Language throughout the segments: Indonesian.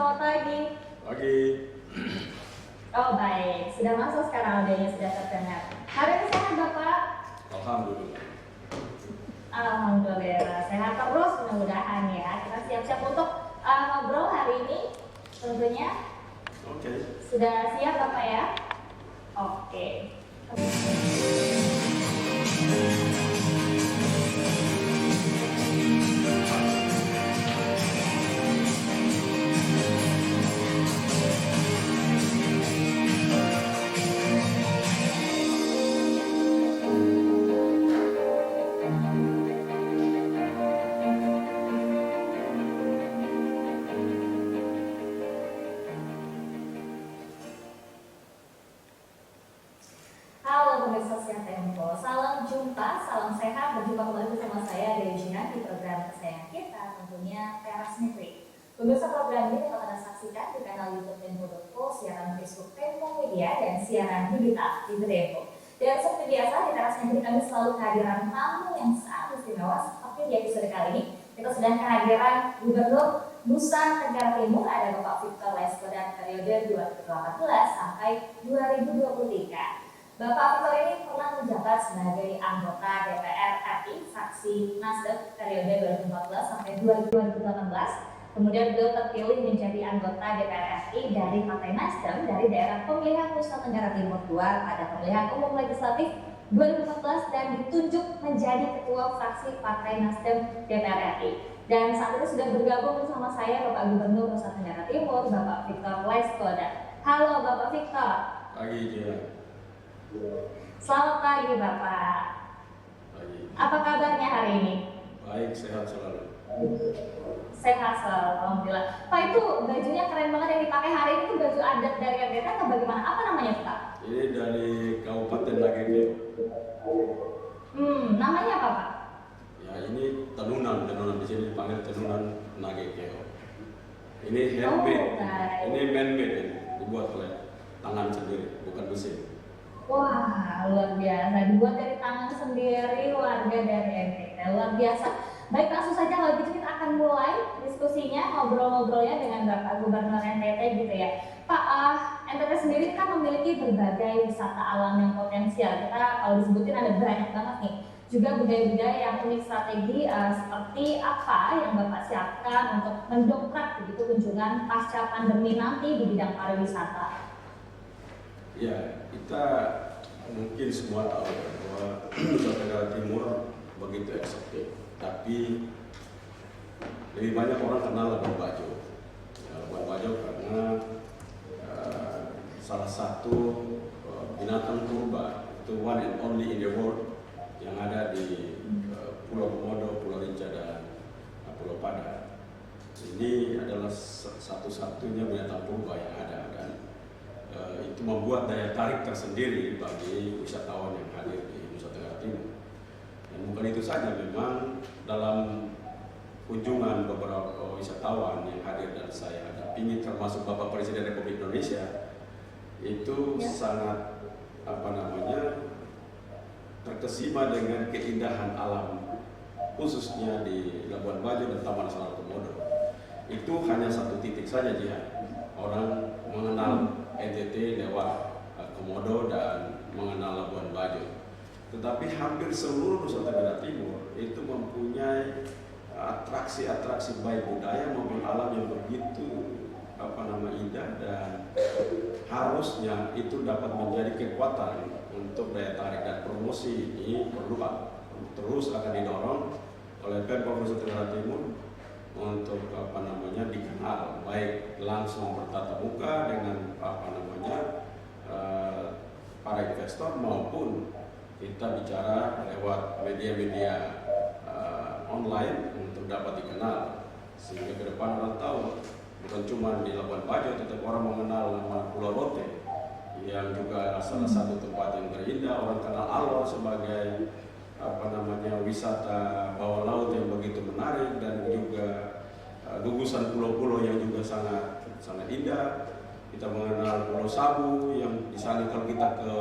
selamat pagi. Pagi. Oh baik, sudah masuk sekarang audionya sudah terdengar. Hari ini sehat Bapak? Alhamdulillah. Alhamdulillah, sehat terus mudah-mudahan ya. Kita siap-siap untuk ngobrol hari ini tentunya. Oke. Sudah siap Bapak ya? Oke. Halo pemirsa Siang Tempo, salam jumpa, salam sehat, berjumpa kembali bersama saya Dewi Jihan di program kesayangan kita, tentunya Teras Negeri. Pemirsa program ini dapat Anda saksikan di kanal YouTube Tempo.co, siaran Facebook Tempo Media, dan siaran digital di Tempo. Dan seperti biasa di Teras Negeri kami selalu kehadiran tamu yang sangat istimewa. Seperti di episode kali ini, kita sedang kehadiran Gubernur Nusa Tenggara Timur, ada Bapak Victor Laiskodat periode 2018 sampai 2023. Bapak Victor ini pernah menjabat sebagai anggota DPR RI fraksi Nasdem periode 2014 sampai 2018. Kemudian beliau terpilih menjadi anggota DPR RI dari Partai Nasdem dari daerah pemilihan Nusa Tenggara Timur II pada pemilihan umum legislatif 2014 dan ditunjuk menjadi ketua fraksi Partai Nasdem DPR RI. Dan saat ini sudah bergabung bersama saya Bapak Gubernur Nusa Tenggara Timur, Bapak Victor Laiskodat. Halo Bapak Victor. Pagi, Jihan. Selamat pagi Bapak. Pagi. Apa kabarnya hari ini? Baik, sehat selalu. Sehat selalu, alhamdulillah. Pak, itu bajunya keren banget yang dipakai hari ini tuh baju adat dari NTT atau bagaimana? Apa namanya Pak? Ini dari Kabupaten Nagekeo. Namanya apa Pak? Ya, ini tenunan di sini dipanggil tenunan Nagekeo. Ini handmade. Ini man-made ini, dibuat oleh tangan sendiri, bukan mesin. Wah, luar biasa. Dibuat dari tangan sendiri warga dari NTT. Luar biasa. Baik, langsung saja kalau gitu kita akan mulai diskusinya, ngobrol-ngobrolnya dengan Bapak Gubernur NTT gitu ya. Pak, NTT sendiri kan memiliki berbagai wisata alam yang potensial. Kita kalau disebutin ada banyak banget nih. Juga budaya-budaya yang unik strategi seperti apa yang Bapak siapkan untuk mendongkrak begitu kunjungan pasca pandemi nanti di bidang pariwisata. Ya, kita mungkin semua tahu bahwa Nusa Tenggara Timur begitu eksotik, tapi lebih banyak orang kenal Labuan Bajo. Ya, Labuan Bajo karena salah satu binatang purba itu one and only in the world yang ada di Pulau Komodo, Pulau Rinca dan Pulau Padar. Ini adalah satu-satunya binatang purba yang ada dan itu membuat daya tarik tersendiri bagi wisatawan yang hadir di Nusa Tenggara Timur. Dan bukan itu saja, memang dalam kunjungan beberapa wisatawan yang hadir dan saya dampingi termasuk Bapak Presiden Republik Indonesia itu sangat terkesima dengan keindahan alam khususnya di Labuan Bajo dan Taman Nasional Komodo. Itu hanya satu titik saja dia orang mengenal NTT lewat Komodo dan mengenal Labuan Bajo. Tetapi hampir seluruh Nusa Tenggara Timur itu mempunyai atraksi-atraksi baik budaya maupun alam yang begitu indah, dan harusnya itu dapat menjadi kekuatan untuk daya tarik, dan promosi ini perlu terus akan didorong oleh Pemprov Nusa Tenggara Timur untuk dikenal baik langsung bertatap muka dengan para investor maupun kita bicara lewat media-media online untuk dapat dikenal, sehingga ke depan orang tahu bukan cuma di Labuan Bajo, tetapi orang mengenal nama Pulau Rote yang juga salah satu tempat yang terindah. Orang kenal Alor sebagai wisata bawah laut yang begitu menarik, dan juga gugusan pulau-pulau yang juga sangat indah. Kita mengenal Pulau Sabu yang di sana, kalau kita ke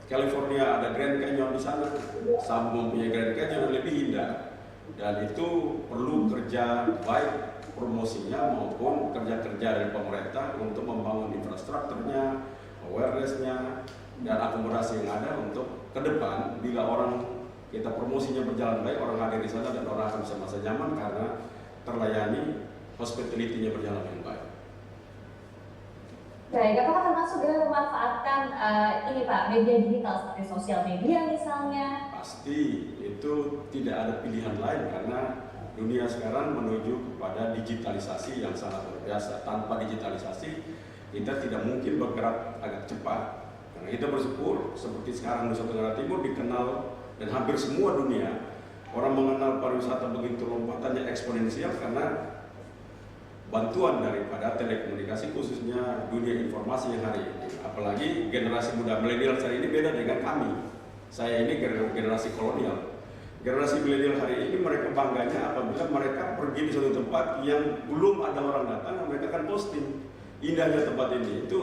California ada Grand Canyon di sana. Sabu mempunyai Grand Canyon yang lebih indah, dan itu perlu kerja baik promosinya maupun kerja-kerja dari pemerintah untuk membangun infrastrukturnya, awareness-nya, dan akomodasi yang ada untuk ke depan bila orang kita promosinya berjalan baik, orang hadir di sana dan orang akan bisa merasa nyaman karena terlayani, hospitality-nya berjalan dengan baik. Baik, apakah termasuk dengan memanfaatkan ini Pak, media digital seperti sosial media misalnya? Pasti, itu tidak ada pilihan lain karena dunia sekarang menuju kepada digitalisasi yang sangat luar biasa. Tanpa digitalisasi, kita tidak mungkin bergerak agak cepat. Karena kita bersyukur, seperti sekarang Nusa Tenggara Timur dikenal dan hampir semua dunia, orang mengenal pariwisata begitu lompatannya eksponensial karena bantuan daripada telekomunikasi, khususnya dunia informasi yang hari ini. Apalagi generasi muda milenial hari ini beda dengan kami. Saya ini generasi kolonial. Generasi milenial hari ini mereka bangganya apabila mereka pergi di suatu tempat yang belum ada orang datang, mereka akan posting indahnya tempat ini. Itu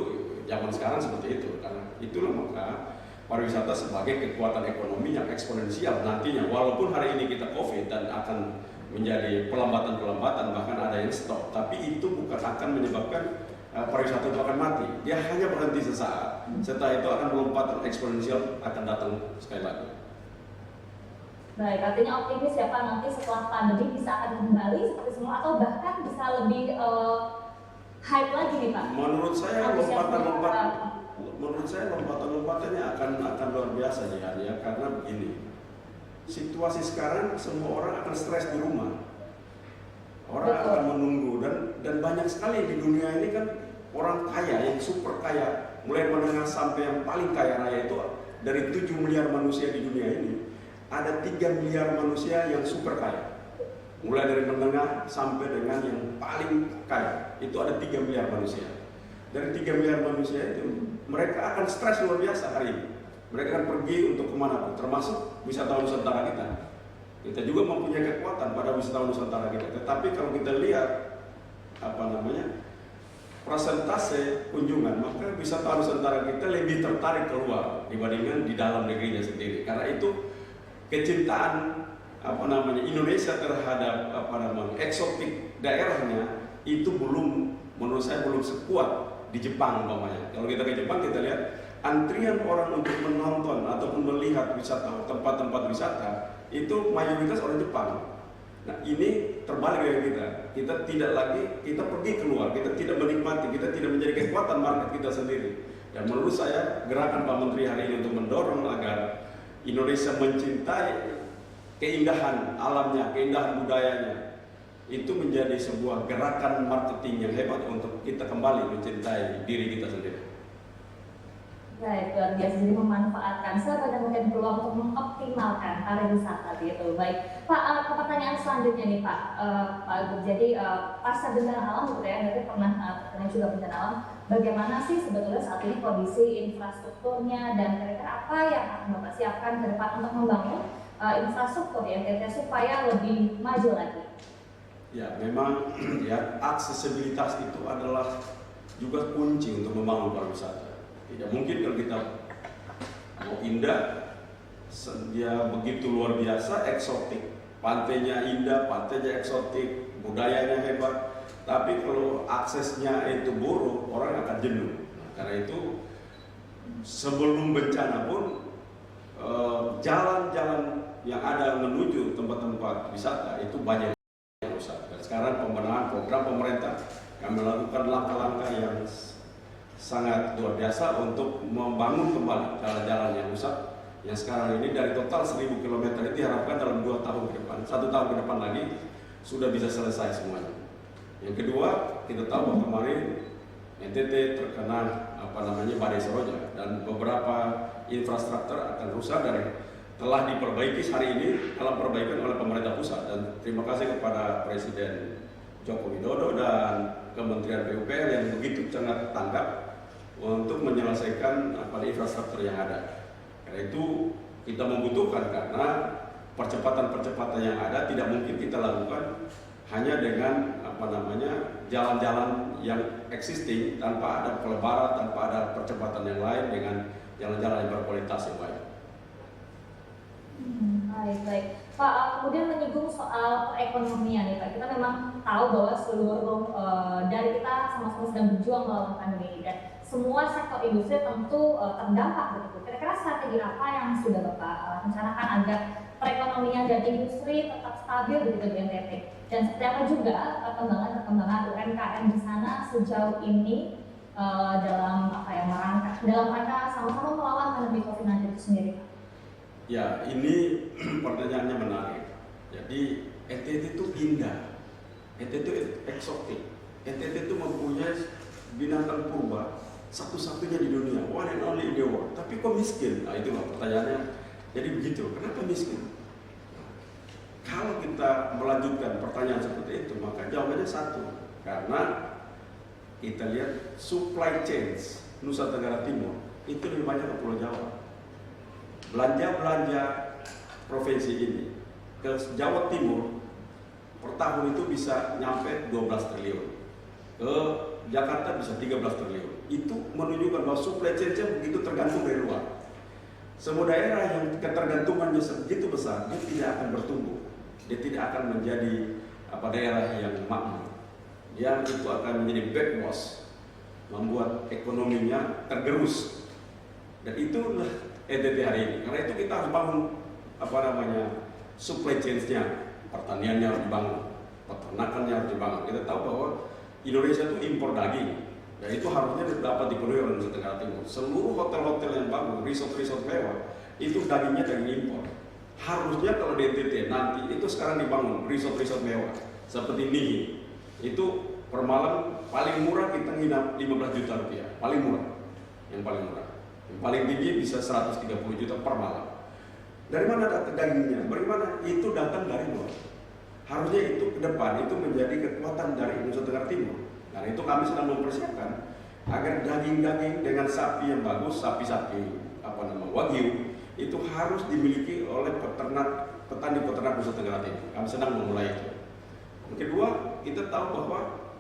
zaman sekarang seperti itu. Karena itulah maka pariwisata sebagai kekuatan ekonomi yang eksponensial nantinya. Walaupun hari ini kita COVID dan akan menjadi pelambatan-pelambatan, bahkan ada yang stop, tapi itu bukan akan menyebabkan pariwisata itu akan mati. Dia hanya berhenti sesaat. Setelah itu akan melompat eksponensial, akan datang sekali lagi. Baik, artinya optimis ya Pak, nanti setelah pandemi bisa akan kembali seperti semula atau bahkan bisa lebih hype lagi nih Pak? Menurut saya lompatan-lompatannya akan luar biasa ya, karena begini. Situasi sekarang semua orang akan stres di rumah, orang akan menunggu dan banyak sekali di dunia ini kan orang kaya yang super kaya, mulai menengah sampai yang paling kaya raya itu dari 7 miliar manusia di dunia ini ada 3 miliar manusia yang super kaya, mulai dari menengah sampai dengan yang paling kaya itu ada 3 miliar manusia. Dari 3 miliar manusia itu mereka akan stres luar biasa hari ini. Mereka akan pergi untuk kemana pun, termasuk wisatawan Nusantara kita. Kita juga mempunyai kekuatan pada wisatawan Nusantara kita. Tetapi kalau kita lihat persentase kunjungan, maka wisatawan Nusantara kita lebih tertarik keluar dibandingkan di dalam negerinya sendiri. Karena itu kecintaan Indonesia terhadap eksotik daerahnya itu menurut saya belum sekuat di Jepang umpamanya. Kalau kita ke Jepang kita lihat antrian orang untuk menonton ataupun melihat wisata, tempat-tempat wisata itu mayoritas orang Jepang. Nah ini terbalik dari kita. Kita tidak lagi, kita pergi keluar, kita tidak menikmati, kita tidak menjadi kekuatan market kita sendiri. Dan menurut saya gerakan Pak Menteri hari ini untuk mendorong agar Indonesia mencintai keindahan alamnya, keindahan budayanya, itu menjadi sebuah gerakan marketing yang hebat untuk kita kembali mencintai diri kita sendiri. Baik, luar biasa. Jadi memanfaatkan sebanyak mungkin peluang untuk mengoptimalkan pariwisata gitu. Baik, Pak, pertanyaan selanjutnya nih Pak. Jadi pasca bencana alam gitu ya, nanti pernah terkena juga bencana alam. Bagaimana sih sebetulnya saat ini kondisi infrastrukturnya dan kira-kira apa yang akan Bapak siapkan ke depan untuk membangun infrastruktur ya, kira-kira supaya lebih maju lagi? Ya, memang ya aksesibilitas itu adalah juga kunci untuk membangun pariwisata. Tidak mungkin kalau kita mau indah, dia begitu luar biasa, eksotik, pantainya indah, pantainya eksotik, budayanya hebat, tapi kalau aksesnya itu buruk, orang akan jenuh. Nah, karena itu sebelum bencana pun jalan-jalan yang ada menuju tempat-tempat wisata itu banyak yang rusak. Dan sekarang pembenahan program pemerintah kami melakukan langkah-langkah yang sangat luar biasa untuk membangun kembali jalan-jalan yang rusak yang sekarang ini dari total 1000 km itu diharapkan dalam 2 tahun ke depan, 1 tahun ke depan lagi sudah bisa selesai semuanya. Yang kedua, kita tahu bahwa kemarin NTT terkena badai Seroja dan beberapa infrastruktur akan rusak dari telah diperbaiki hari ini dalam perbaikan oleh pemerintah pusat, dan terima kasih kepada Presiden Joko Widodo dan Kementerian PUPR yang begitu sangat tanggap untuk menyelesaikan infrastruktur yang ada. Karena itu kita membutuhkan, karena percepatan-percepatan yang ada tidak mungkin kita lakukan hanya dengan jalan-jalan yang existing tanpa ada pelebaran, tanpa ada percepatan yang lain dengan jalan-jalan yang berkualitas yang baik. Baik. Pak, kemudian menyinggung soal perekonomian nih Pak. Kita memang tahu bahwa seluruh dari kita sama-sama sedang berjuang melawan pandemi ini dan semua sektor industri tentu terdampak begitu. Kira-kira strategi apa yang sudah Bapak rencanakan agar perekonomian dan industri tetap stabil begitu di NTT? Dan seperti apa juga perkembangan UMKM di sana sejauh ini dalam dalam rangka sama-sama melawan pandemi COVID-19 itu sendiri, Pak? Ya, ini pertanyaannya menarik. Jadi NTT itu indah, NTT itu eksotik, NTT itu mempunyai binatang purba satu-satunya di dunia, one and only in the world. Tapi kok miskin? Nah itu pertanyaannya. Jadi begitu, kenapa miskin? Kalau kita melanjutkan pertanyaan seperti itu, maka jawabannya satu. Karena kita lihat supply chains Nusa Tenggara Timur itu lebih banyak ke Pulau Jawa. Belanja provinsi ini ke Jawa Timur per tahun itu bisa nyampe 12 triliun, ke Jakarta bisa 13 triliun. Itu menunjukkan bahwa supply chain-nya begitu tergantung dari luar. Semua daerah yang ketergantungannya segitu besar, dia tidak akan bertumbuh, dia tidak akan menjadi daerah yang makmur, yang itu akan menjadi backwash, membuat ekonominya tergerus. Dan itulah NTT hari ini. Karena itu kita harus bangun supply chain-nya, pertaniannya harus dibangun, peternakannya harus dibangun. Kita tahu bahwa Indonesia itu impor daging, dan itu harusnya dapat dipenuhi oleh Nusa Tenggara Timur. Seluruh hotel-hotel yang bagus, resort-resort mewah, itu dagingnya daging impor. Harusnya kalau di NTT nanti itu sekarang dibangun resort-resort mewah seperti Nihi, itu per malam paling murah kita nginap 15 juta rupiah, paling murah, yang paling murah. Yang paling tinggi bisa 130 juta per malam. Dari mana datang dagingnya? Bagaimana? Itu datang dari luar. Harusnya itu ke depan itu menjadi kekuatan dari Nusa Tenggara Timur. Nah itu kami sedang mempersiapkan agar daging-daging dengan sapi yang bagus, sapi-sapi Wagyu, itu harus dimiliki oleh petani-peternak Nusa Tenggara Timur. Kami sedang memulai itu. Yang kedua, kita tahu bahwa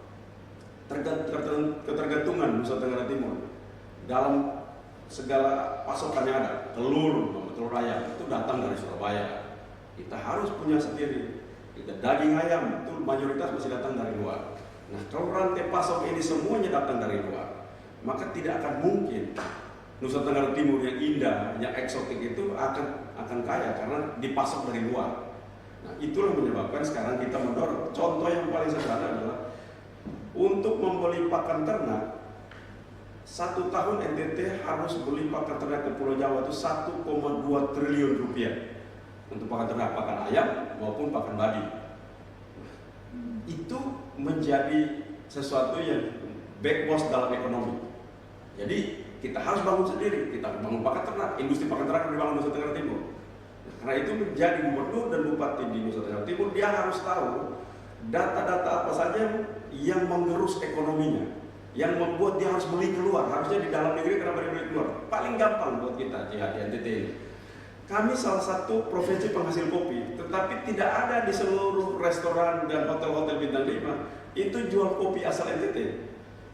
ketergantungan Nusa Tenggara Timur dalam segala pasokannya ada, telur ayam itu datang dari Surabaya. Kita harus punya sendiri. Daging ayam itu mayoritas masih datang dari luar. Nah, kalau rantai pasok ini semuanya datang dari luar, maka tidak akan mungkin Nusa Tenggara Timur yang indah, yang eksotik itu akan kaya karena dipasok dari luar. Nah, itulah menyebabkan sekarang kita mendorong. Contoh yang paling sederhana adalah untuk membeli pakan ternak. 1 tahun NTT harus beli pakan ternak ke Pulau Jawa itu 1,2 triliun rupiah untuk pakan ternak, pakan ayam maupun pakan babi. Itu menjadi sesuatu yang backwash dalam ekonomi. Jadi kita harus bangun sendiri, kita bangun pakan ternak, industri pakan ternak dibangun Nusa Tenggara Timur. Karena itu menjadi gubernur dan bupati di Nusa Tenggara Timur, dia harus tahu data-data apa saja yang mengerus ekonominya, yang membuat dia harus beli keluar. Harusnya di dalam negeri, kenapa dia beli keluar? Paling gampang buat kita di NTT ini. Kami salah satu provinsi penghasil kopi, tetapi tidak ada di seluruh restoran dan hotel-hotel bintang 5 itu jual kopi asal NTT.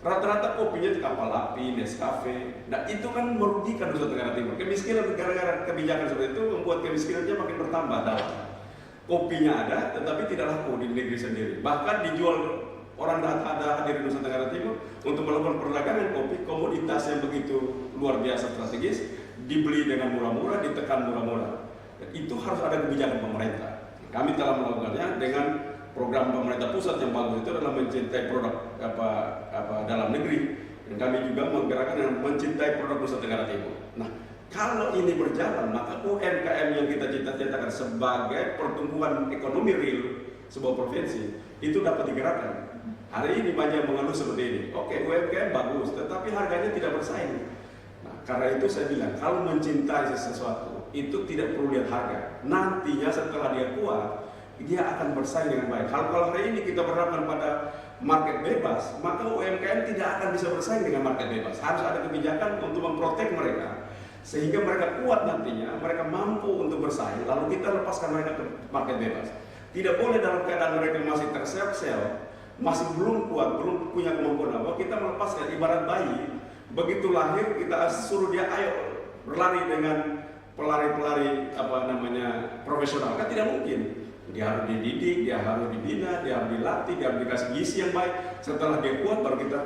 Rata-rata kopinya di kapal api, Nescafe. Nah itu kan merugikan Nusa Tenggara Timur. Kemiskinan gara-gara kebijakan seperti itu membuat kemiskinannya makin bertambah. Kopinya ada, tetapi tidak laku di negeri sendiri. Bahkan dijual. Orang ada hadir di Nusa Tenggara Timur untuk melakukan perdagangan kopi, komoditas yang begitu luar biasa strategis, dibeli dengan murah-murah, ditekan murah-murah. Dan itu harus ada kebijakan pemerintah. Kami telah melakukannya dengan program pemerintah pusat yang bagus, itu adalah mencintai produk dalam negeri. Dan kami juga menggerakkan dengan mencintai produk Nusa Tenggara Timur. Nah, kalau ini berjalan, maka UMKM yang kita cita-citakan sebagai pertumbuhan ekonomi real sebuah provinsi itu dapat digerakkan. Hari ini banyak mengeluh seperti ini. Oke, UMKM bagus, tetapi harganya tidak bersaing. Nah, karena itu saya bilang, kalau mencintai sesuatu, itu tidak perlu lihat harga. Nantinya setelah dia kuat, dia akan bersaing dengan baik. Kalau hari ini kita berharap pada market bebas, maka UMKM tidak akan bisa bersaing dengan market bebas. Harus ada kebijakan untuk memprotek mereka, sehingga mereka kuat nantinya, mereka mampu untuk bersaing, lalu kita lepaskan mereka ke market bebas. Tidak boleh dalam keadaan mereka masih tersel-sel, masih belum kuat, belum punya kemampuan apa, kita melepaskan ibarat bayi. Begitu lahir kita suruh dia ayo berlari dengan pelari-pelari profesional, kan tidak mungkin. Dia harus dididik, dia harus dibina, dia harus dilatih, dia harus dikasih gizi yang baik. Setelah dia kuat baru kita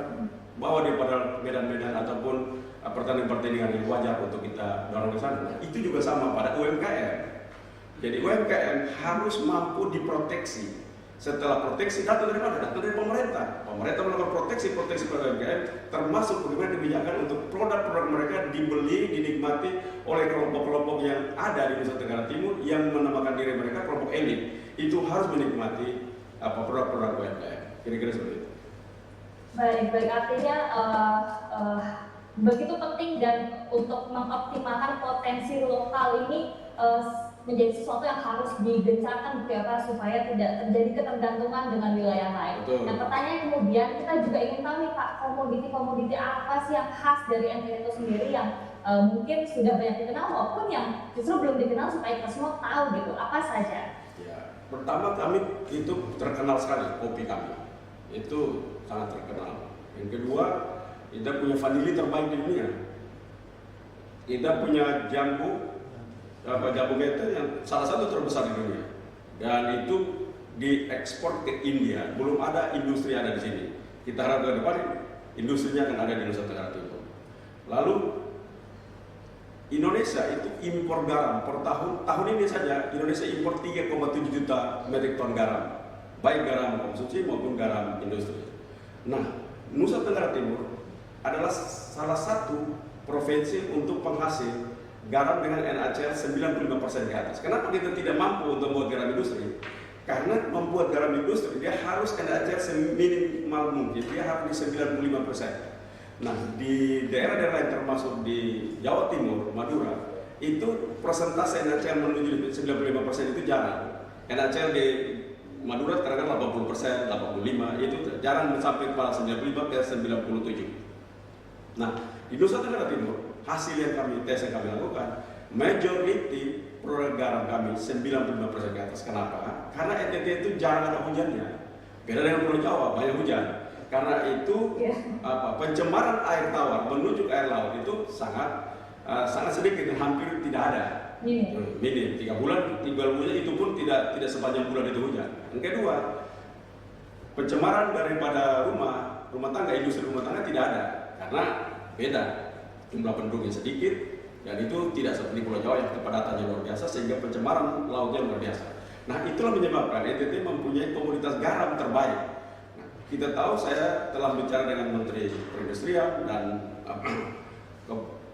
bawa dia pada medan-medan ataupun pertandingan-pertandingan yang wajar untuk kita dorong ke sana. Itu juga sama pada UMKM. Jadi UMKM harus mampu diproteksi. Setelah proteksi datang dari mana? Datang dari pemerintah. Pemerintah melakukan proteksi pada UMKM, termasuk bagaimana kebijakan untuk produk-produk mereka dibeli, dinikmati oleh kelompok-kelompok yang ada di Nusa Tenggara Timur yang menamakan diri mereka kelompok elit. Itu harus menikmati produk-produk UMKM. Kira-kira seperti itu. Baik, artinya begitu penting dan untuk mengoptimalkan potensi lokal ini menjadi sesuatu yang harus digencarkan supaya tidak terjadi ketergantungan dengan wilayah lain. Betul. Nah, pertanyaan kemudian kita juga ingin tahu nih Pak, komoditi-komoditi apa sih yang khas dari NTT itu sendiri yang mungkin sudah banyak dikenal maupun yang justru belum dikenal supaya kita semua tahu gitu, apa saja? Ya, pertama kami itu terkenal sekali kopi kami, itu sangat terkenal. Yang kedua, kita punya vanili terbaik di dunia. Kita punya jambu mete yang salah satu terbesar di dunia, dan itu diekspor ke India. Belum ada industri yang ada di sini. Kita harap ke depan industrinya akan ada di Nusa Tenggara Timur. Lalu Indonesia itu impor garam per tahun ini saja Indonesia impor 3,7 juta metrik ton garam, baik garam konsumsi maupun garam industri. Nah, Nusa Tenggara Timur adalah salah satu provinsi untuk penghasil garam dengan NaCl 95% ke atas. Kenapa kita tidak mampu untuk membuat garam industri? Karena membuat garam industri dia harus NaCl seminimal mungkin, dia harus di 95%. Nah, di daerah-daerah lain termasuk di Jawa Timur, Madura, itu persentase NaCl menuju 95% itu jarang. NaCl di Madura sekarang kan 80%, 85%, itu jarang sampai pada 95 ke 97. Nah, di Nusa Tenggara Timur hasil yang tes yang kami lakukan, majority produk garam kami 95% ke atas. Kenapa? Karena NTT itu jarang ada hujannya. Beda dengan Pulau Jawa, banyak hujan. Karena itu pencemaran air tawar menuju ke air laut itu sangat sedikit, hampir tidak ada. Minim 3 bulan itu pun tidak sepanjang bulan itu hujan. Yang kedua, pencemaran daripada rumah tangga, industri rumah tangga tidak ada karena beda. Jumlah penduduknya sedikit dan itu tidak seperti Pulau Jawa yang kepadatannya luar biasa sehingga pencemaran lautnya luar biasa. Nah, itulah menyebabkan NTT mempunyai komoditas garam terbaik. Nah, kita tahu saya telah bicara dengan Menteri Perindustrian dan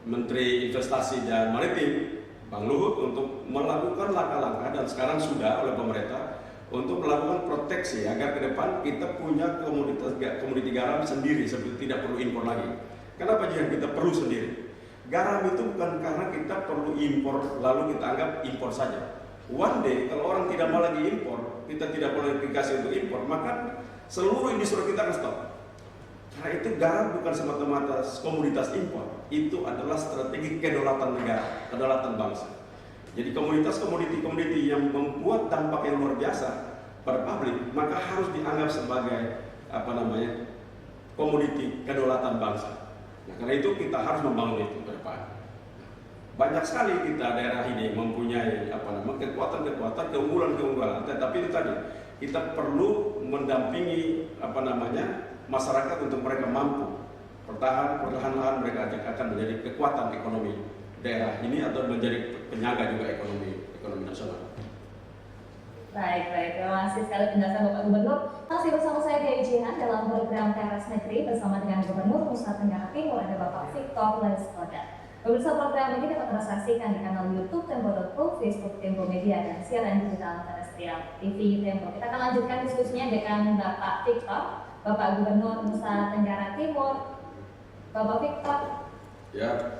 Menteri Investasi dan Maritim, Bang Luhut, untuk melakukan langkah-langkah dan sekarang sudah oleh pemerintah untuk melakukan proteksi agar ke depan kita punya komoditi garam sendiri, seperti tidak perlu impor lagi. Kenapa kita perlu sendiri? Garam itu bukan karena kita perlu impor lalu kita anggap impor saja. One day kalau orang tidak mau lagi impor, kita tidak boleh dikasih untuk impor, maka seluruh industri kita akan stop. Karena itu garam bukan semata-mata komoditas impor, itu adalah strategi kedaulatan negara, kedaulatan bangsa. Jadi komoditi yang membuat dampak yang luar biasa pada publik, maka harus dianggap sebagai komoditi kedaulatan bangsa. Nah, karena itu kita harus membangun itu ke depan. Banyak sekali kita daerah ini mempunyai kekuatan-kekuatan, keunggulan-keunggulan. Tetapi itu tadi kita perlu mendampingi masyarakat untuk mereka mampu perlahan-lahan mereka akan menjadi kekuatan ekonomi daerah ini atau menjadi penyangga juga ekonomi nasional. Baik, terima kasih sekali penjelasan Bapak Gubernur. Masih bersama saya Dea Jihan dalam program Teras Negeri bersama dengan Gubernur Nusa Tenggara Timur ada Bapak Victor Leskoda. Pemirsa, program ini dapat tersaksikan di kanal YouTube Tempo.co, Facebook Tempo Media, dan siaran digital terestrial TV Tempo. Kita akan lanjutkan diskusinya dengan Bapak Victor, Bapak Gubernur Nusa Tenggara Timur. Bapak Victor. Ya.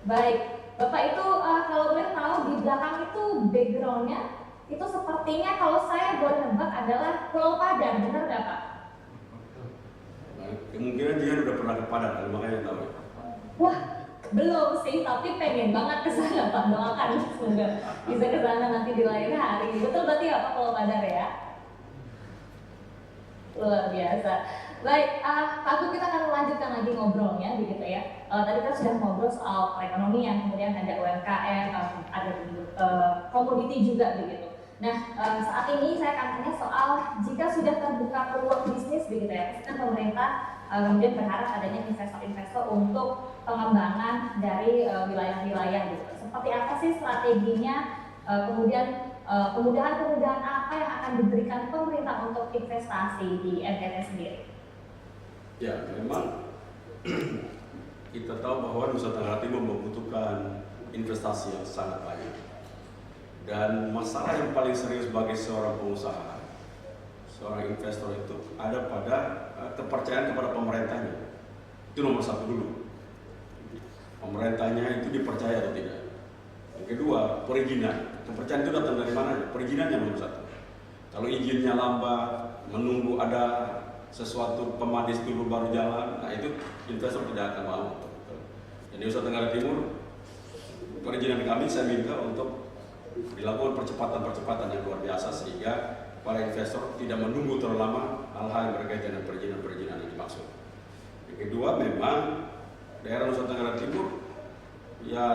Baik, Bapak itu kalau boleh tahu di belakang itu backgroundnya itu sepertinya kalau saya boleh nebak adalah Pulau Padar, benar nggak Pak? Kemungkinan dia udah pernah ke Padar, makanya tahu. Wah, belum sih, tapi pengen banget ke sana Pak. Doakan semoga bisa ke sana nanti di lain hari. Betul berarti ya Pak, Pulau Padar ya? Luar biasa. Baik, Pak Agung, kita akan melanjutkan lagi ngobrolnya begitu ya. Tadi kita sudah ngobrol soal perekonomian, kemudian ada UMKM, ada komoditi juga begitu. Nah, saat ini saya akan tanya soal jika sudah terbuka peluang bisnis begitu ya, kan pemerintah kemudian berharap adanya investor-investor untuk pengembangan dari wilayah-wilayah gitu. Seperti apa sih strateginya, kemudian kemudahan-kemudahan apa yang akan diberikan pemerintah untuk investasi di NTT sendiri? Ya, memang kita tahu bahwa Nusa Tenggara Timur membutuhkan investasi yang sangat banyak. Dan masalah yang paling serius bagi seorang pengusaha, seorang investor itu ada pada kepercayaan kepada pemerintahnya. Itu nomor satu dulu. Pemerintahnya itu dipercaya atau tidak. Yang kedua, perizinan. Kepercayaan itu datang dari mana? Perizinannya nomor satu. Kalau izinnya lambat, menunggu ada sesuatu pemadis dulu baru jalan, nah itu investor tidak akan mau. Jadi Nusa Tenggara Timur, perizinan kami saya minta untuk dilakukan percepatan yang luar biasa sehingga para investor tidak menunggu terlalu lama hal-hal yang berkaitan dengan perizinan yang dimaksud. Yang kedua, memang daerah Nusa Tenggara Timur ya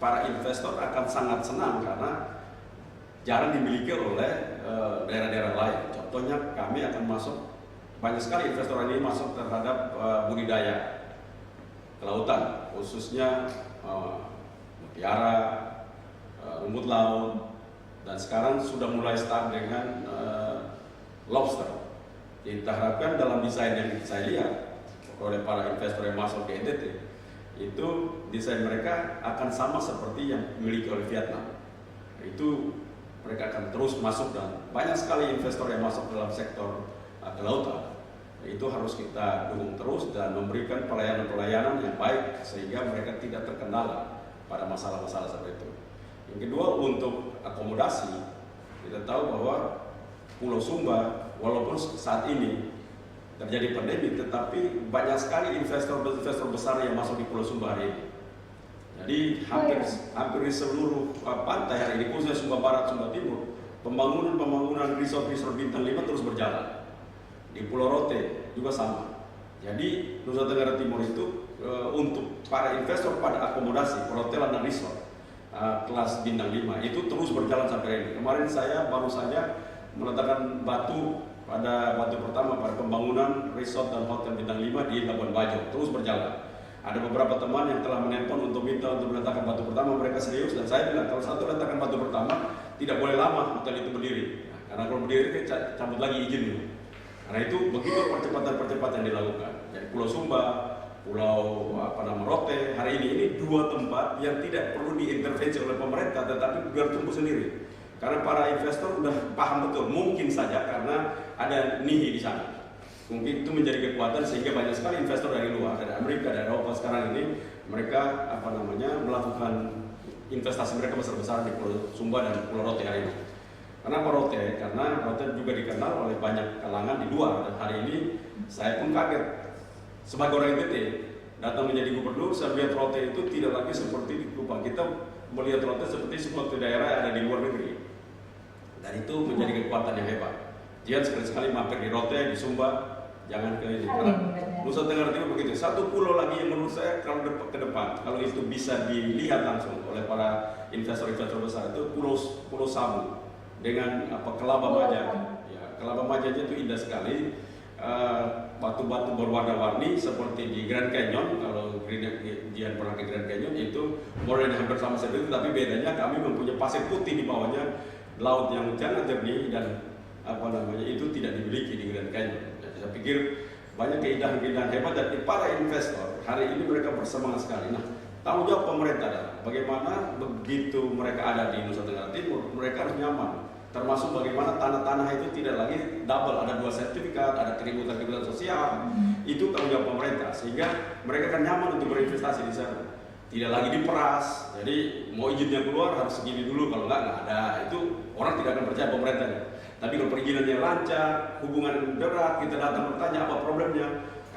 para investor akan sangat senang karena jarang dimiliki oleh daerah-daerah lain. Contohnya kami akan masuk, banyak sekali investor ini masuk terhadap budidaya kelautan, khususnya mutiara, rumput laut, dan sekarang sudah mulai start dengan lobster. Kita harapkan dalam desain yang saya lihat oleh para investor yang masuk ke NTT, itu desain mereka akan sama seperti yang dimiliki oleh Vietnam. Itu mereka akan terus masuk dan banyak sekali investor yang masuk dalam sektor kelautan. Itu harus kita dukung terus dan memberikan pelayanan-pelayanan yang baik sehingga mereka tidak terkendala pada masalah-masalah seperti itu. Yang kedua, untuk akomodasi, kita tahu bahwa Pulau Sumba walaupun saat ini terjadi pandemi, tetapi banyak sekali investor besar yang masuk di Pulau Sumba hari ini. Jadi hampir di seluruh pantai hari ini, khususnya Sumba Barat, Sumba Timur, pembangunan resort bintang 5 terus berjalan. Di Pulau Rote juga sama. Jadi Nusa Tenggara Timur itu untuk para investor pada akomodasi, perhotelan dan resort kelas bintang 5 itu terus berjalan sampai ini. Kemarin saya baru saja meletakkan batu pertama pada pembangunan resort dan hotel bintang 5 di Labuan Bajo, terus berjalan. Ada beberapa teman yang telah menelpon untuk minta untuk meletakkan batu pertama, mereka serius dan saya bilang kalau satu letakkan batu pertama tidak boleh lama hotel itu berdiri. Nah, karena kalau berdiri cabut lagi izin. Karena itu begitu percepatan yang dilakukan. Dari Pulau Sumba, Pulau Rote, hari ini dua tempat yang tidak perlu diintervensi oleh pemerintah, tetapi biar tumbuh sendiri. Karena para investor sudah paham betul, mungkin saja karena ada nihi di sana. Mungkin itu menjadi kekuatan sehingga banyak sekali investor dari luar, dari Amerika, dari Eropa sekarang ini mereka melakukan investasi mereka besar-besaran di Pulau Sumba dan Pulau Rote hari ini. Kenapa Rote? Karena Rote juga dikenal oleh banyak kalangan di luar dan hari ini saya pun kaget sebagai orang NTT datang menjadi gubernur, saya lihat Rote itu tidak lagi seperti di Kupang. Kita melihat Rote seperti suatu daerah yang ada di luar negeri dan itu menjadi kekuatan yang hebat. Jangan sekali-sekali mampir di Rote, di Sumba, jangan ke ini. Nusa Tenggara Timur begitu. Satu pulau lagi yang menurut saya kalau ke depan, kalau itu bisa dilihat langsung oleh para investor-investor besar itu Pulau Sabu dengan Kelaba Majanya. Ya, Kelaba Majanya itu indah sekali. Batu-batu berwarna-warni seperti di Grand Canyon. Kalau Dian pernah ke Grand Canyon itu modelnya hampir sama seperti itu, tapi bedanya kami mempunyai pasir putih di bawahnya, laut yang sangat jernih dan itu tidak dimiliki di Grand Canyon. Jadi saya pikir banyak keindahan-keindahan hebat dan para investor hari ini mereka bersemangat sekali. Nah, tanggung jawab pemerintah adalah bagaimana begitu mereka ada di Nusa Tenggara Timur, mereka harus nyaman. Termasuk bagaimana tanah-tanah itu tidak lagi double, ada 2 sertifikat, ada tributan sosial. Itu tanggung jawab pemerintah sehingga mereka akan nyaman untuk berinvestasi di sana. Tidak lagi diperas. Jadi mau izinnya keluar harus segini dulu, kalau nggak ada. Itu orang tidak akan percaya pemerintahnya. Tapi kalau perizinannya lancar, hubungan gerak, kita datang bertanya apa problemnya.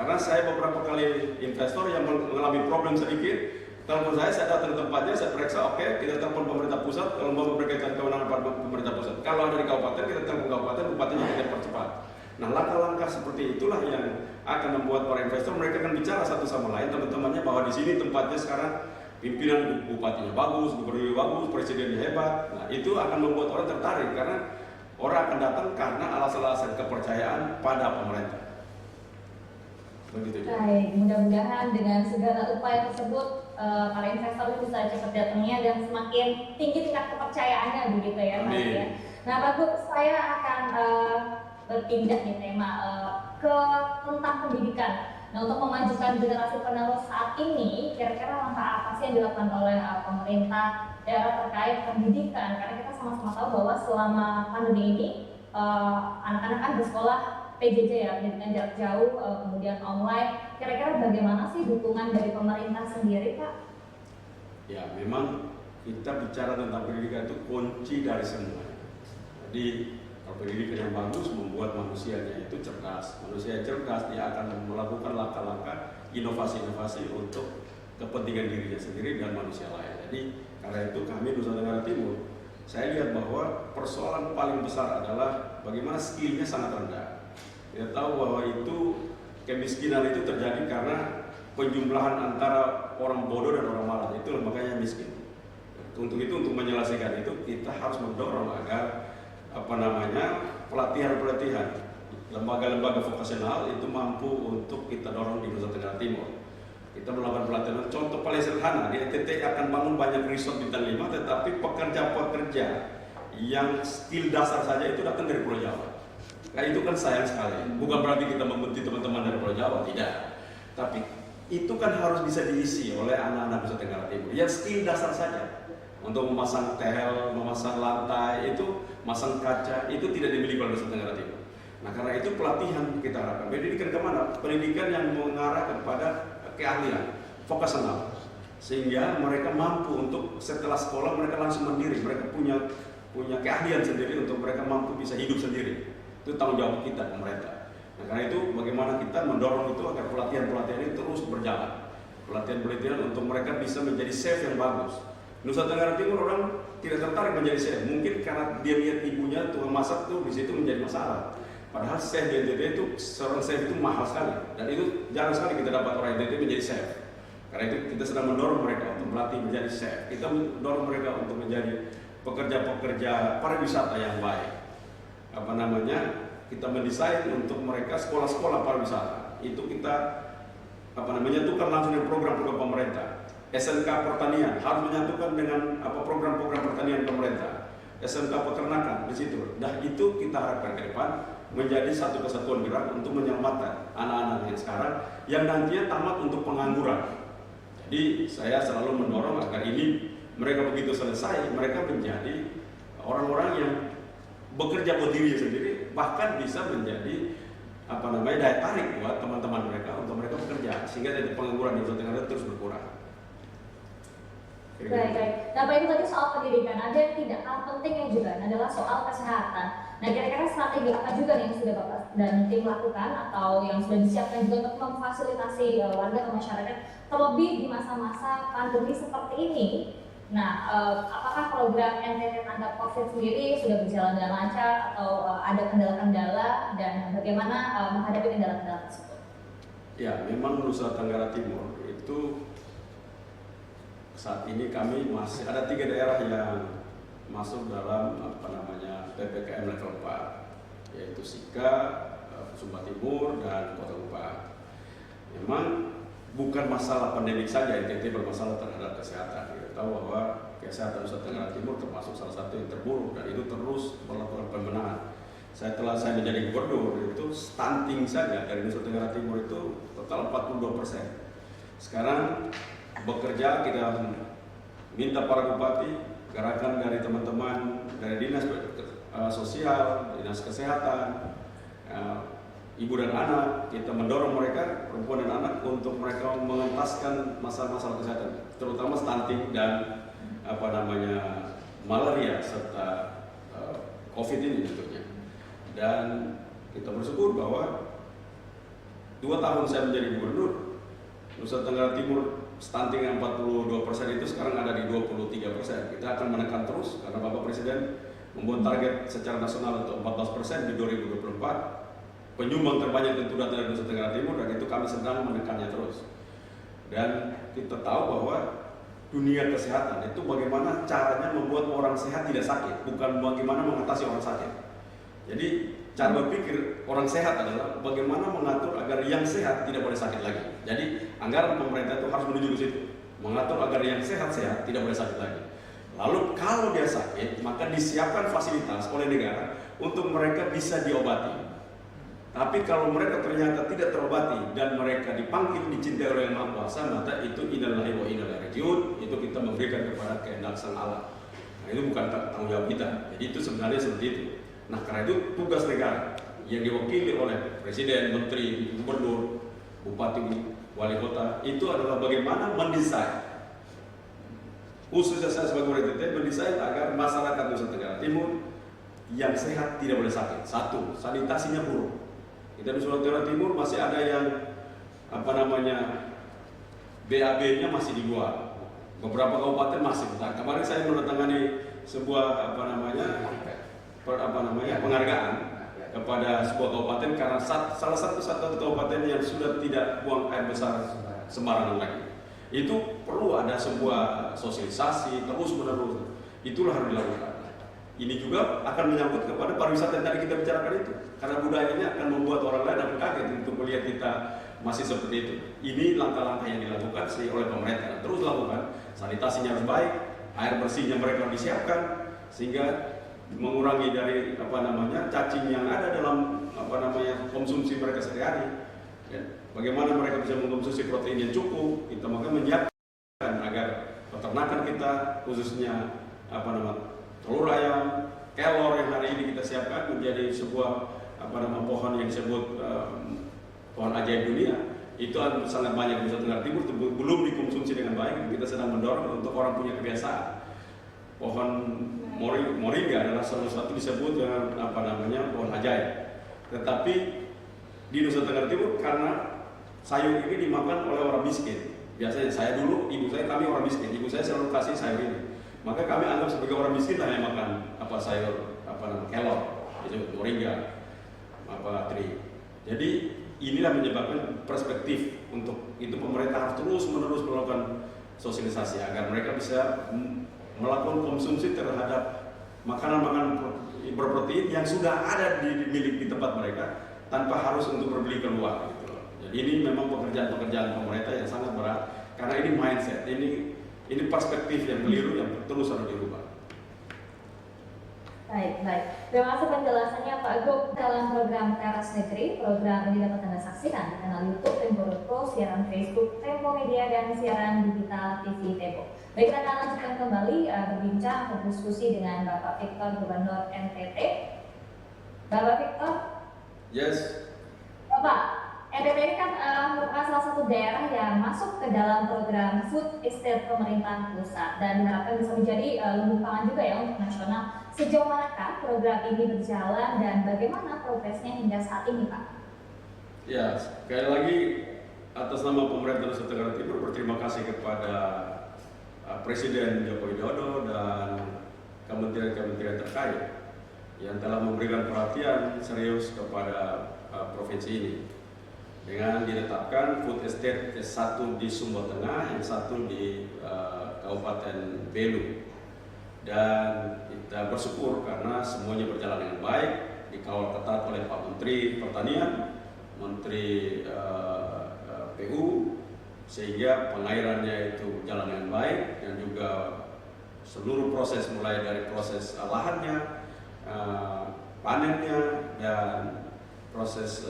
Karena saya beberapa kali investor yang mengalami problem sedikit, telepon saya datang ke tempatnya, saya periksa, oke, kita telepon pemerintah pusat, kalau mau berkaitan kewenangan pemerintah pusat. Kalau ada di kabupaten, kita telepon kabupaten, bupatinya kita percepat. Nah, langkah-langkah seperti itulah yang akan membuat para investor mereka akan bicara satu sama lain teman-temannya bahwa di sini tempatnya sekarang pimpinan bupatinya bagus, gubernurnya bagus, presidennya hebat. Nah, itu akan membuat orang tertarik karena orang akan datang karena alasan-alasan kepercayaan pada pemerintah. Begitu. Baik, mudah-mudahan dengan segala upaya tersebut para investor bisa cepat datangnya dan semakin tinggi tingkat kepercayaannya begitu ya Pak ya. Nah Pak Gub, saya akan berpindah nih tema ke tentang pendidikan. Nah untuk memajukan generasi penerus saat ini, kira-kira langkah apa sih yang dilakukan oleh pemerintah daerah terkait pendidikan? Karena kita sama-sama tahu bahwa selama pandemi ini anak-anak kan bersekolah PJJ ya, pendidikan jarak jauh, kemudian online. Kira-kira bagaimana sih dukungan dari pemerintah sendiri Pak? Ya memang kita bicara tentang pendidikan itu kunci dari semua. Jadi kalau pendidikan yang bagus membuat manusianya itu cerdas. Manusia yang cerdas dia akan melakukan langkah-langkah inovasi-inovasi untuk kepentingan dirinya sendiri dan manusia lain. Jadi karena itu kami Nusa Tenggara Timur, saya lihat bahwa persoalan paling besar adalah bagaimana skillnya sangat rendah. Kita tahu bahwa itu kemiskinan itu terjadi karena penjumlahan antara orang bodoh dan orang malas, itu makanya miskin. Untuk itu, untuk menyelesaikan itu kita harus mendorong agar pelatihan-pelatihan lembaga-lembaga vokasional itu mampu untuk kita dorong di Nusa Tenggara Timur. Kita melakukan pelatihan, contoh paling sederhana di NTT akan bangun banyak resort bintang 5, tetapi pekerja-pekerja yang skill dasar saja itu datang dari Pulau Jawa. Nah itu kan sayang sekali. Bukan berarti kita membenci teman-teman dari Pulau Jawa, tidak. Tapi itu kan harus bisa diisi oleh anak-anak Nusa Tenggara Timur yang skill dasar saja. Untuk memasang tel, memasang lantai, itu masang kaca, itu tidak dimiliki oleh Nusa Tenggara Timur. Nah karena itu pelatihan kita harapkan. Pendidikan kemana? Pendidikan yang mengarah kepada keahlian, vokasional. Sehingga mereka mampu untuk setelah sekolah mereka langsung mandiri, mereka punya keahlian sendiri untuk mereka mampu bisa hidup sendiri. Itu tanggung jawab kita pemerintah. Nah karena itu bagaimana kita mendorong itu agar pelatihan-pelatihan ini terus berjalan. Pelatihan-pelatihan untuk mereka bisa menjadi chef yang bagus. Nusa Tenggara Timur orang tidak tertarik menjadi chef, mungkin karena dia lihat ibunya tukang masak tuh di situ menjadi masalah. Padahal chef di NTT itu seorang chef itu mahal sekali dan itu jarang sekali kita dapat orang NTT menjadi chef. Karena itu kita sedang mendorong mereka untuk melatih menjadi chef. Kita mendorong mereka untuk menjadi pekerja-pekerja pariwisata yang baik. Kita mendesain untuk mereka sekolah-sekolah pariwisata. Itu kita tukar langsung dengan program-program pemerintah. SMK pertanian harus menyatukan dengan program-program pertanian pemerintah. SMK peternakan di situ. Nah itu kita harapkan ke depan menjadi satu kesatuan gerak untuk menyelamatkan anak-anak yang sekarang yang nantinya tamat untuk pengangguran. Jadi saya selalu mendorong agar ini mereka begitu selesai mereka menjadi orang-orang yang bekerja buat dirinya sendiri, bahkan bisa menjadi daya tarik buat teman-teman mereka untuk mereka bekerja sehingga dari pengangguran di Nusa Tenggara terus berkurang. Baik. Nah, Pak itu tadi soal pendidikan, ada yang tidak kalah pentingnya juga adalah soal kesehatan. Nah, kira-kira strategi apa juga nih yang sudah Bapak dan tim lakukan atau yang sudah disiapkan juga untuk memfasilitasi warga atau masyarakat terlebih di masa-masa pandemi seperti ini? Nah, apakah program NTT Tanggap COVID sendiri sudah berjalan dengan lancar atau ada kendala-kendala dan bagaimana menghadapi kendala-kendala tersebut? Ya, memang Nusa Tenggara Timur itu saat ini kami masih ada 3 daerah yang masuk dalam PPKM level 4, yaitu Sika, Sumba Timur, dan Kota Kupang. Memang bukan masalah pandemik saja NTT bermasalah terhadap kesehatan. Kita tahu bahwa kesehatan Nusa Tenggara Timur termasuk salah satu yang terburuk dan itu terus melakukan pembenahan. Setelah saya menjadi gubernur itu stunting saja dari Nusa Tenggara Timur itu total 42%. Sekarang bekerja kita minta para bupati gerakan dari teman-teman dari dinas sosial, dinas kesehatan, ibu dan anak, kita mendorong mereka perempuan dan anak untuk mereka mengentaskan masalah-masalah kesehatan, terutama stunting dan malaria serta COVID ini tentunya. Dan kita bersyukur bahwa 2 tahun saya menjadi gubernur Nusa Tenggara Timur stunting yang 42% itu sekarang ada di 23%. Kita akan menekan terus karena Bapak Presiden membuat target secara nasional untuk 14% di 2024 penyumbang terbanyak tentu datang dari Nusa Tenggara Timur, dan itu kami sedang menekannya terus. Dan kita tahu bahwa dunia kesehatan itu bagaimana caranya membuat orang sehat tidak sakit, bukan bagaimana mengatasi orang sakit. Jadi cara berpikir orang sehat adalah bagaimana mengatur agar yang sehat tidak boleh sakit lagi. Jadi anggaran pemerintah itu harus menuju ke situ, mengatur agar yang sehat-sehat tidak boleh sakit lagi. Lalu kalau dia sakit, maka disiapkan fasilitas oleh negara untuk mereka bisa diobati. Tapi kalau mereka ternyata tidak terobati dan mereka dipanggil, dicintai oleh Yang Maha Kuasa, maka itu innalillahi wa inna ilaihi rajiun, itu kita memberikan kepada kehendak Sang Allah. Nah, itu bukan tanggung jawab kita. Jadi itu sebenarnya seperti itu. Nah, karena itu tugas negara yang diwakili oleh presiden, menteri, gubernur, bupati, wali kota, itu adalah bagaimana mendesain, khususnya saya sebagai presiden, mendesain agar masyarakat Nusa Tenggara Timur yang sehat tidak boleh sakit. Satu, sanitasinya buruk. Kita di Nusa Tenggara Timur masih ada yang BAB-nya masih dibuat. Beberapa kabupaten masih. Nah, kemarin saya menandatangani sebuah penghargaan kepada sebuah kabupaten karena salah satu kabupaten yang sudah tidak buang air besar sembarangan lagi. Itu perlu ada sebuah sosialisasi terus-menerus. Itulah harus dilakukan. Ini juga akan menyangkut kepada pariwisata yang tadi kita bicarakan itu. Karena budayanya akan membuat orang lain akan kaget untuk melihat kita masih seperti itu. Ini langkah-langkah yang dilakukan oleh pemerintah. Terus lakukan, sanitasinya harus baik, air bersihnya mereka harus disiapkan, sehingga mengurangi dari cacing yang ada dalam konsumsi mereka sehari-hari. Bagaimana mereka bisa mengkonsumsi protein yang cukup, kita maka menyiapkan agar peternakan kita khususnya telur ayam, kelor yang hari ini kita siapkan menjadi sebuah pohon yang disebut pohon ajaib dunia. Itu sangat banyak di Nusa Tenggara Timur belum dikonsumsi dengan baik. Kita sedang mendorong untuk orang punya kebiasaan. Pohon moringa adalah salah satu disebut dengan pohon ajaib. Tetapi di Nusa Tenggara Timur karena sayur ini dimakan oleh orang miskin. Biasanya saya dulu, ibu saya, kami orang miskin. Ibu saya selalu kasih sayur ini. Maka kami anggap sebagai orang miskin lah yang makan sayur kelor, itu moringa, teri. Jadi inilah menyebabkan perspektif untuk itu pemerintah harus terus-menerus melakukan sosialisasi agar mereka bisa melakukan konsumsi terhadap makanan-makanan berprotein yang sudah ada di tempat mereka tanpa harus untuk berbeli keluar gitu loh. Jadi ini memang pekerjaan pemerintah yang sangat berat karena ini mindset, ini perspektif yang keliru yang terus harus dirubah. Baik. Terima kasih penjelasannya Pak Gop. Dalam program Teras Negeri, program ini dapat Anda saksikan di kanal YouTube Tempo.pro, siaran Facebook Tempo Media, dan siaran digital TV Tempo. Baik, kita akan lanjutkan kembali berbincang, berdiskusi dengan Bapak Victor, Gubernur NTT. Bapak Victor? Yes. Bapak, NTT ini kan merupakan salah satu daerah yang masuk ke dalam program Food Estate pemerintah pusat dan diharapkan bisa menjadi lumbung pangan juga ya untuk nasional. Sejauh manakah program ini berjalan dan bagaimana progresnya hingga saat ini, Pak? Ya, sekali lagi atas nama pemerintah Nusa Tenggara Timur berterima kasih kepada Presiden Joko Widodo dan kementerian-kementerian terkait yang telah memberikan perhatian serius kepada provinsi ini dengan ditetapkan food estate satu di Sumbawa Tengah, yang satu di Kabupaten Belu. Dan kita bersyukur karena semuanya berjalan dengan baik, dikawal ketat oleh Pak Menteri Pertanian, Menteri PU, sehingga pengairannya itu berjalan dengan baik dan juga seluruh proses mulai dari proses lahannya, panennya, dan proses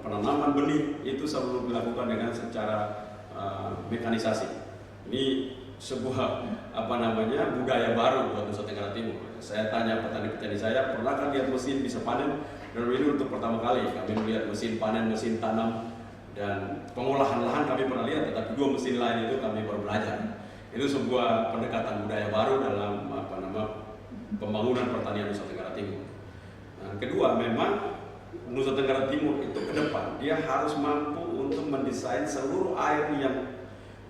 penanaman benih itu selalu dilakukan dengan secara mekanisasi. Ini sebuah budaya baru buat Nusa Tenggara Timur. Saya tanya petani-petani saya, pernahkah lihat mesin bisa panen? Dan ini untuk pertama kali kami melihat mesin panen, mesin tanam, dan pengolahan lahan kami pernah lihat, tetapi dua mesin lain itu kami baru belajar. Itu sebuah pendekatan budaya baru dalam pembangunan pertanian Nusa Tenggara Timur. Nah, kedua, memang Nusa Tenggara Timur itu ke depan dia harus mampu untuk mendesain seluruh air yang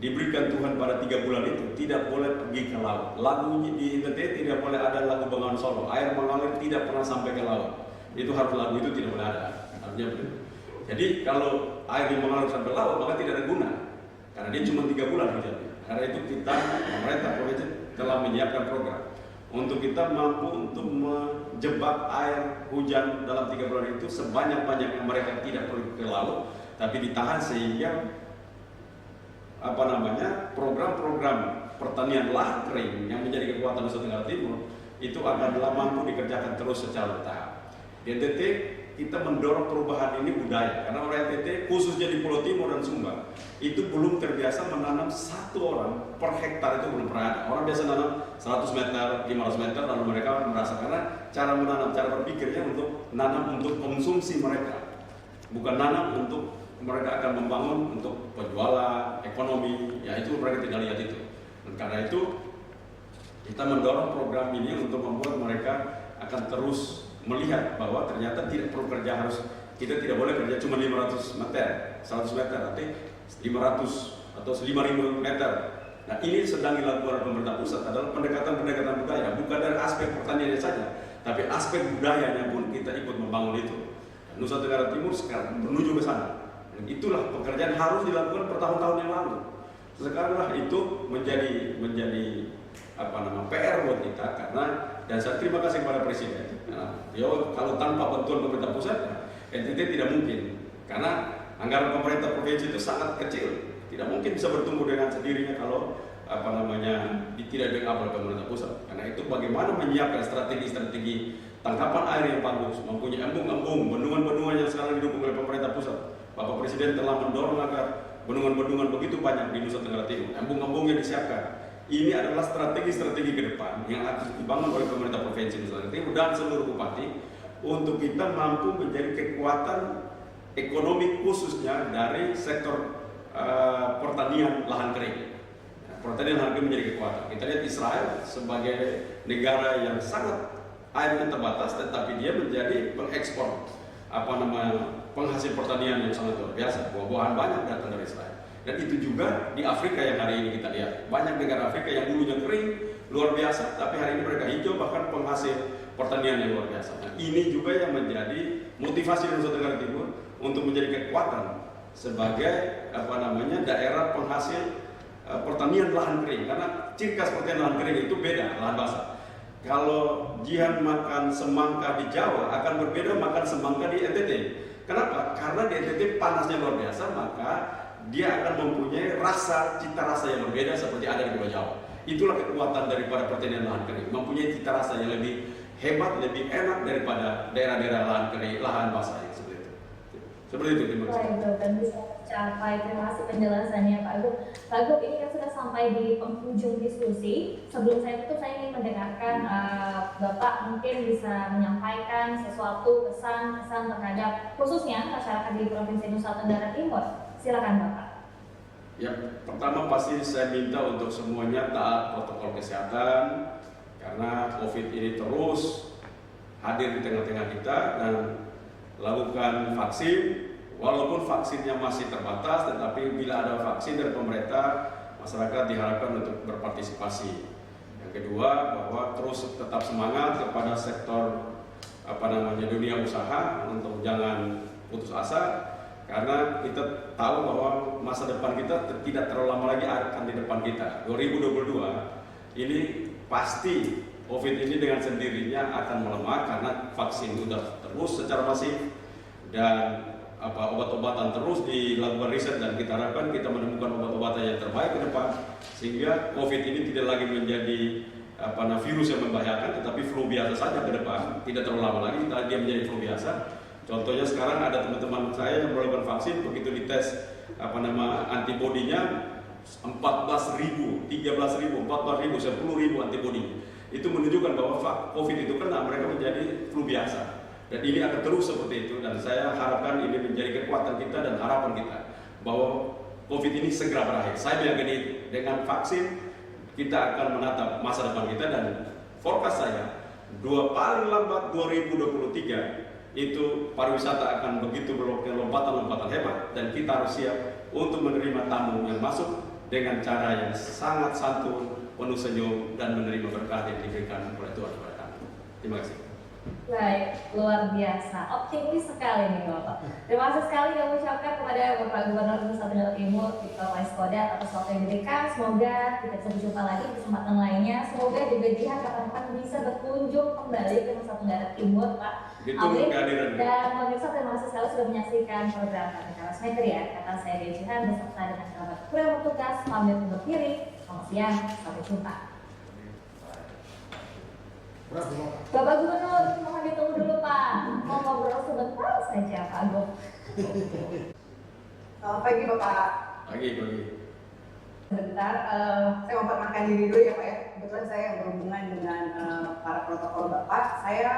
diberikan Tuhan pada 3 bulan itu tidak boleh pergi ke laut. Lagu di NTT tidak boleh ada lagu Bengawan Solo, air mengalir tidak pernah sampai ke laut. Itu harus lagu itu tidak boleh ada. artinya begitu. Jadi kalau air yang mengalir sampai laut maka tidak ada guna, karena dia cuma 3 bulan hujannya. Karena itu kita pemerintah provinsi telah menyiapkan program untuk kita mampu untuk menjebak air hujan dalam 3 bulan itu sebanyak-banyaknya. Mereka tidak perlu ke laut, tapi ditahan sehingga program-program pertanian lahan kering yang menjadi kekuatan Nusa Tenggara Timur itu akan mampu dikerjakan terus secara bertahap. Di NTT kita mendorong perubahan ini budaya, karena orang NTT khususnya di Pulau Timur dan Sumba itu belum terbiasa menanam 1 orang per hektar, itu belum pernah ada. Orang biasa nanam 100 meter, 500 meter, lalu mereka merasa karena cara menanam, cara berpikirnya untuk nanam untuk konsumsi mereka, bukan nanam untuk mereka akan membangun untuk penjualan, ekonomi, ya itu mereka tidak lihat itu. Dan karena itu kita mendorong program ini untuk membuat mereka akan terus melihat bahwa ternyata tidak perlu kerja kita tidak boleh kerja cuma 500 meter, 100 meter, nanti 500 atau 5.000 meter. Nah ini sedang dilakukan oleh pemerintah pusat adalah pendekatan-pendekatan budaya, bukan dari aspek pertaniannya saja, tapi aspek budayanya pun kita ikut membangun itu. Nusa Tenggara Timur sekarang menuju ke sana. Dan itulah pekerjaan harus dilakukan bertahun-tahun yang lalu. Sekaranglah itu menjadi PR buat kita, karena dan saya terima kasih kepada Presiden. Nah, kalau tanpa bantuan pemerintah pusat, NTT tidak mungkin, karena anggaran pemerintah provinsi itu sangat kecil, tidak mungkin bisa bertumbuh dengan sendirinya kalau tidak backup oleh pemerintah pusat. Karena itu bagaimana menyiapkan strategi-strategi tangkapan air yang bagus, mempunyai embung-embung, bendungan-bendungan yang sekarang didukung oleh pemerintah pusat. Bapak Presiden telah mendorong agar bendungan-bendungan begitu banyak di Nusa Tenggara Timur, embung-embung yang disiapkan. Ini adalah strategi-strategi ke depan yang akan dibangun oleh pemerintah provinsi Nusa Tenggara Timur dan seluruh bupati untuk kita mampu menjadi kekuatan ekonomi khususnya dari sektor pertanian lahan kering. Pertanian lahan kering menjadi kekuatan. Kita lihat Israel sebagai negara yang sangat airnya terbatas, tetapi dia menjadi pengekspor penghasil pertanian yang sangat luar biasa. Buah-buahan banyak datang dari Israel. Dan itu juga di Afrika yang hari ini kita lihat. Banyak negara Afrika yang dulunya kering, luar biasa, tapi hari ini mereka hijau, bahkan penghasil pertanian yang luar biasa. Nah, ini juga yang menjadi motivasi Nusa Tenggara Timur untuk menjadi kekuatan sebagai daerah penghasil pertanian lahan kering. Karena ciri khas pertanian lahan kering itu beda lahan basah. Kalau Jihan makan semangka di Jawa akan berbeda makan semangka di NTT. Kenapa? Karena di NTT panasnya luar biasa, maka dia akan mempunyai cita rasa yang berbeda seperti ada di Pulau Jawa. Itulah kekuatan daripada pertanian lahan kering, mempunyai cita rasa yang lebih hebat, lebih enak daripada daerah-daerah lahan kering, lahan basah yang seperti itu. Seperti itu, terima kasih. Baik, dan bisa tercapai. Terima kasih penjelasannya Pak Agung. Pak Agung, ini kan sudah sampai di penghujung diskusi. Sebelum saya tutup, saya ingin mendengarkan Bapak mungkin bisa menyampaikan sesuatu kesan terhadap khususnya masyarakat di Provinsi Nusa Tenggara Timur. Silakan Bapak. Ya, pertama pasti saya minta untuk semuanya taat protokol kesehatan, karena COVID ini terus hadir di tengah-tengah kita, dan lakukan vaksin. Walaupun vaksinnya masih terbatas, tetapi bila ada vaksin dari pemerintah, masyarakat diharapkan untuk berpartisipasi. Yang kedua, bahwa terus tetap semangat kepada sektor dunia usaha untuk jangan putus asa. Karena kita tahu bahwa masa depan kita tidak terlalu lama lagi akan di depan kita. 2022 ini pasti COVID ini dengan sendirinya akan melemah, karena vaksin sudah terus secara masif dan obat-obatan terus dilakukan riset, dan kita harapkan kita menemukan obat-obatan yang terbaik ke depan, sehingga COVID ini tidak lagi menjadi virus yang membahayakan, tetapi flu biasa saja ke depan, tidak terlalu lama lagi dia menjadi flu biasa. Contohnya sekarang ada teman-teman saya yang melakukan vaksin, begitu dites antibodinya 14.000, 13.000, 14.000, 10.000 antibodi. Itu menunjukkan bahwa COVID itu kena mereka menjadi flu biasa. Dan ini akan terus seperti itu, dan saya harapkan ini menjadi kekuatan kita dan harapan kita bahwa COVID ini segera berakhir. Saya meyakini dengan vaksin kita akan menatap masa depan kita, dan forecast saya paling lambat 2023 itu pariwisata akan begitu melakukan lompatan-lompatan hebat, dan kita harus siap untuk menerima tamu yang masuk dengan cara yang sangat santun, penuh senyum, dan menerima berkah yang diberikan oleh Tuhan kepada kami. Terima kasih. Baik, luar biasa, optimis sekali nih Bapak. Terima kasih sekali kami ucapkan kepada Bapak Gubernur Nusa Tenggara Timur, Victor Laiskodat atas waktu yang diberikan. Semoga kita bisa berjumpa lagi di kesempatan lainnya. Semoga juga Jihan kapan-kapan bisa berkunjung kembali ke Nusa Tenggara Timur, Pak. Ditunggu kehadiran. Dan pemirsa, terima kasih sekali sudah menyaksikan program Teras Maker ya. Kata saya Dea Jihan beserta dengan kerabat kurang bertugas pamit undur diri. Selamat siang, sampai jumpa. Bapak Gubernur, mohon ditunggu dulu Pak. Mau ngobrol sebentar saja Pak Gub. Selamat pagi Bapak. Pagi. Sebentar, saya memperkenalkan diri dulu ya Pak ya. Kebetulan saya yang berhubungan dengan para protokol Bapak. Saya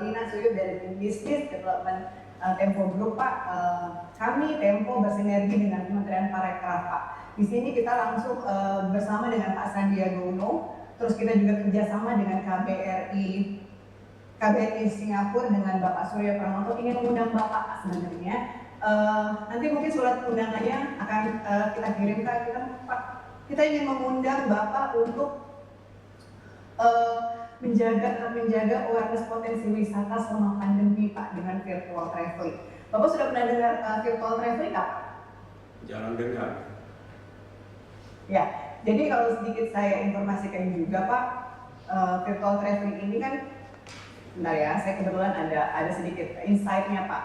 Lina Suyuk dari tim bisnis development Tempo Group Pak. Kami Tempo bersinergi dengan Kementerian Parekraf Pak. Di sini kita langsung bersama dengan Pak Sandiaga Uno. Terus kita juga kerjasama dengan KBRI Singapura dengan Bapak Surya Pranoto ingin mengundang Bapak sebenarnya. Nanti mungkin surat undangannya akan kita kirimkan. Kita ingin mengundang Bapak untuk menjaga awareness potensi wisata selama pandemi Pak dengan virtual traveling. Bapak sudah pernah dengar virtual traveling Pak? Jarang dengar. Ya, jadi kalau sedikit saya informasikan juga Pak, virtual traveling ini kan, bentar ya, saya kebetulan ada sedikit insight-nya Pak.